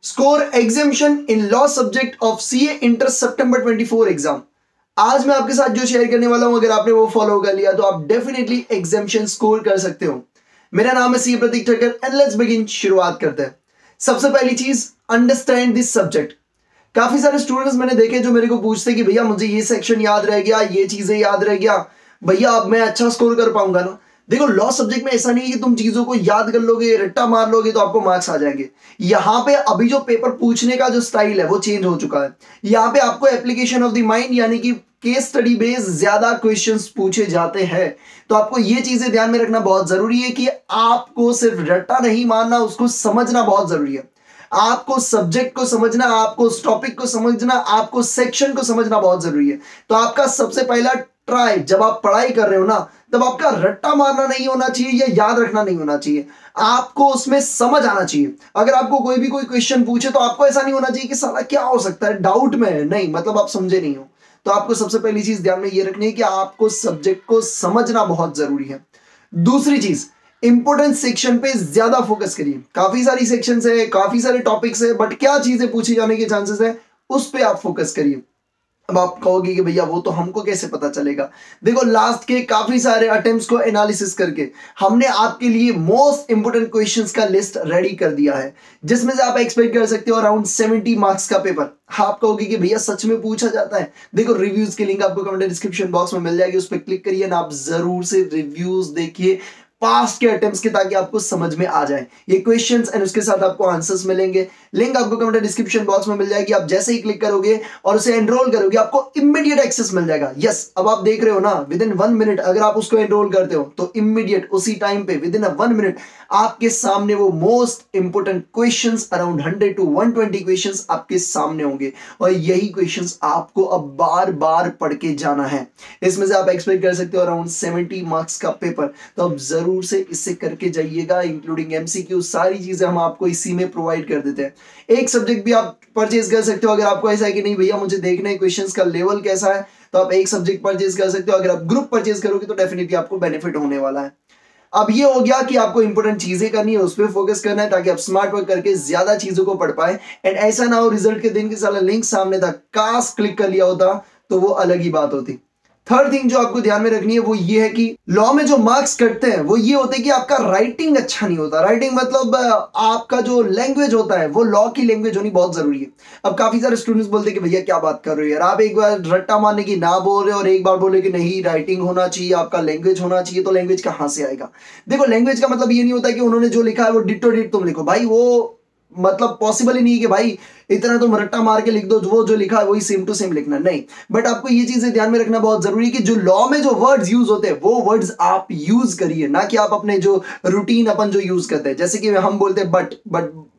Score examination in law subject of CA inter September 24 exam. आज मैं आपके साथ जो शेयर करने वाला हूं, अगर आपने वो फॉलो कर लिया तो आप डेफिनेटली एग्जामिशन स्कोर कर सकते हो। मेरा नाम है CA Prateek Thakkar and let's begin. शुरुआत करते हैं। सबसे पहली चीज, अंडरस्टैंड दिस सब्जेक्ट। काफी सारे स्टूडेंट्स मैंने देखे जो मेरे को पूछते कि भैया मुझे ये सेक्शन याद रह गया, ये चीजें याद रह गया, भैया अब मैं अच्छा स्कोर कर पाऊंगा ना। देखो, लॉ सब्जेक्ट में ऐसा नहीं है कि तुम चीजों को याद कर लोगे, रट्टा मार लोगे तो आपको मार्क्स आ जाएंगे। यहां पे अभी जो पेपर पूछने का जो स्टाइल है वो चेंज हो चुका है। यहां पे आपको एप्लीकेशन ऑफ द माइंड यानी कि केस स्टडी बेस्ड ज्यादा क्वेश्चंस पूछे जाते हैं। तो आपको ये चीजें ध्यान में रखना बहुत जरूरी है कि आपको सिर्फ रट्टा नहीं मारना, उसको समझना बहुत जरूरी है। आपको सब्जेक्ट को समझना, आपको उस टॉपिक को समझना, आपको सेक्शन को समझना बहुत जरूरी है। तो आपका सबसे पहला ट्राई, जब आप पढ़ाई कर रहे हो ना, तब आपका रट्टा मारना नहीं होना चाहिए या याद रखना नहीं होना चाहिए। आपको उसमें समझ आना चाहिए। अगर आपको कोई भी कोई क्वेश्चन पूछे तो आपको ऐसा नहीं होना चाहिए कि साला क्या हो सकता है, डाउट में है, नहीं, मतलब आप समझे नहीं हो। तो आपको सबसे पहली चीज ध्यान में ये रखनी है कि आपको सब्जेक्ट को समझना बहुत जरूरी है। दूसरी चीज, इंपोर्टेंट सेक्शन पे ज्यादा फोकस करिए। काफी सारी सेक्शंस है, काफी सारे टॉपिक्स है, बट क्या चीजें पूछी जाने के चांसेस है उस पे आप फोकस करिए। अब आप कहोगे कि भैया वो तो हमको कैसे पता चलेगा। देखो, लास्ट के काफी सारे अटेम्प्ट्स को एनालिसिस करके हमने आपके लिए मोस्ट इंपोर्टेंट क्वेश्चंस का लिस्ट रेडी कर दिया है, जिसमें से आप एक्सपेक्ट कर सकते हो अराउंड 70 मार्क्स का पेपर। आप कहोगे कि भैया सच में पूछा जाता है। देखो, रिव्यूज की लिंक आपको कमेंट डिस्क्रिप्शन बॉक्स में मिल जाएगी, उस पर क्लिक करिए ना, आप जरूर से रिव्यूज देखिए पास्ट के अटेम्प्ट्स के, ताकि आपको समझ में आ जाए ये क्वेश्चंस एंड उसके साथ आपको आंसर्स मिलेंगे। लिंक आपको कमेंट डिस्क्रिप्शन बॉक्स में मिल जाएगी। आप जैसे ही क्लिक करोगे और उसे एनरोल करोगे, आपको इमीडिएट एक्सेस मिल जाएगा। यस, अब आप देख रहे हो ना, विद इन 1 मिनट अगर आप उसको एनरोल करते हो तो इमीडिएट उसी टाइम पे विद इन 1 मिनट आपके सामने वो most important questions around 100 to 120 questions आपके सामने होंगे, और यही क्वेश्चंस आपको अब बार बार पढ़ के जाना है। इसमें से आप एक्सपेक्ट कर सकते हो अराउंड 70 मार्क्स का पेपर। तो अब जरूर से इससे करके जाइएगा, इंक्लूडिंग एमसीक्यू, सारी चीजें हम आपको इसी में प्रोवाइड कर देते हैं। एक सब्जेक्ट भी आप परचेज कर सकते हो। अगर आपको ऐसा है कि नहीं भैया मुझे देखना है क्वेश्चंस का लेवल कैसा है, तो आप एक सब्जेक्ट परचेज कर सकते हो। अगर आप ग्रुप परचेज करोगे तो डेफिनेटली आपको बेनिफिट होने वाला है। अब ये हो गया कि आपको इंपोर्टेंट चीजें करनी है, उस पर फोकस करना है, ताकि आप स्मार्ट वर्क करके ज्यादा चीजों को पढ़ पाए। एंड ऐसा ना हो रिजल्ट के दिन के साला लिंक सामने था, काश क्लिक कर लिया होता तो वो अलग ही बात होती। थर्ड थिंग जो आपको ध्यान में रखनी है वो ये है कि लॉ में जो मार्क्स कटते हैं वो ये होते हैं कि आपका राइटिंग अच्छा नहीं होता। राइटिंग मतलब आपका जो लैंग्वेज होता है वो लॉ की लैंग्वेज होनी बहुत जरूरी है। अब काफी सारे स्टूडेंट्स बोलते हैं कि भैया क्या बात कर रहे हो यार, आप एक बार रट्टा मारने की ना बोल रहे हो और एक बार बोले कि नहीं राइटिंग होना चाहिए, आपका लैंग्वेज होना चाहिए। तो लैंग्वेज कहां से आएगा? देखो, लैंग्वेज का मतलब ये नहीं होता कि उन्होंने जो लिखा है वो डिट्टो डिट तुम लिखो। भाई वो मतलब पॉसिबल ही नहीं है कि भाई इतना तुम रट्टा मार के लिख दो, वो जो लिखा है वही सेम टू सेम लिखना, नहीं। बट आपको ये चीजें ध्यान में रखना बहुत जरूरी है कि जो लॉ में जो वर्ड्स यूज होते हैं वो वर्ड्स आप यूज करिए, ना कि आप अपने जो रूटीन अपन जो यूज करते हैं। जैसे कि हम बोलते हैं बट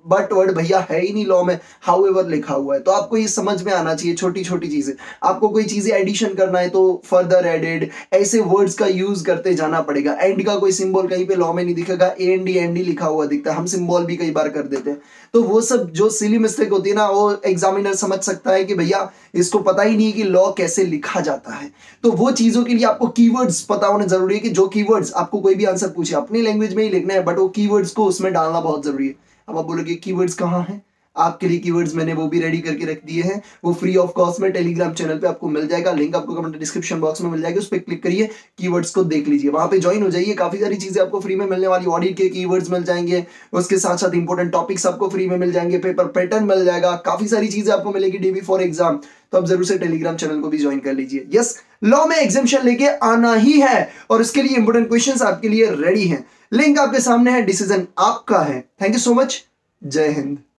वर्ड भैया है ही नहीं लॉ में, हाउएवर लिखा हुआ है। तो आपको ये समझ में आना चाहिए छोटी छोटी चीजें। आपको कोई चीजें एडिशन करना है तो फर्दर एडेड, ऐसे वर्ड्स का यूज करते जाना पड़ेगा। एंड का कोई सिंबल कहीं पे लॉ में नहीं दिखेगा, एनडी लिखा हुआ दिखता है, हम सिंबल भी कई बार कर देते हैं। तो वो सब जो सिली मिस्टेक होती है ना, वो एग्जामिनर समझ सकता है कि भैया इसको पता ही नहीं है कि लॉ कैसे लिखा जाता है। तो वो चीजों के लिए आपको कीवर्ड्स पता होना जरूरी है कि जो कीवर्ड्स आपको कोई भी आंसर पूछे अपनी लैंग्वेज में ही लिखना है, बट वो कीवर्ड्स को उसमें डालना बहुत जरूरी है। अब आप बोलोगे कीवर्ड्स कहाँ हैं? आपके लिए कीवर्ड्स मैंने वो भी रेडी करके रख दिए हैं, वो फ्री ऑफ कॉस्ट में टेलीग्राम चैनल पे आपको मिल जाएगा। लिंक आपको कमेंट डिस्क्रिप्शन बॉक्स में मिल जाएगी, उस पर क्लिक करिए, कीवर्ड्स को देख लीजिए, वहां पे ज्वाइन हो जाइए। काफी सारी चीजें आपको फ्री में मिलने वाली, ऑडिट के कीवर्ड्स मिल जाएंगे, उसके साथ साथ इंपोर्टेंट टॉपिक्स आपको फ्री में मिल जाएंगे, पेपर पैटर्न मिल जाएगा, काफी सारी चीजें आपको मिलेगी डे बिफोर एग्जाम। तो आप जरूर से टेलीग्राम चैनल को भी ज्वाइन कर लीजिए। यस, लॉ में एग्जामिशन लेके आना ही है और उसके लिए इंपोर्टेंट क्वेश्चंस आपके लिए रेडी हैं। लिंक आपके सामने है, डिसीजन आपका है। थैंक यू सो मच, जय हिंद।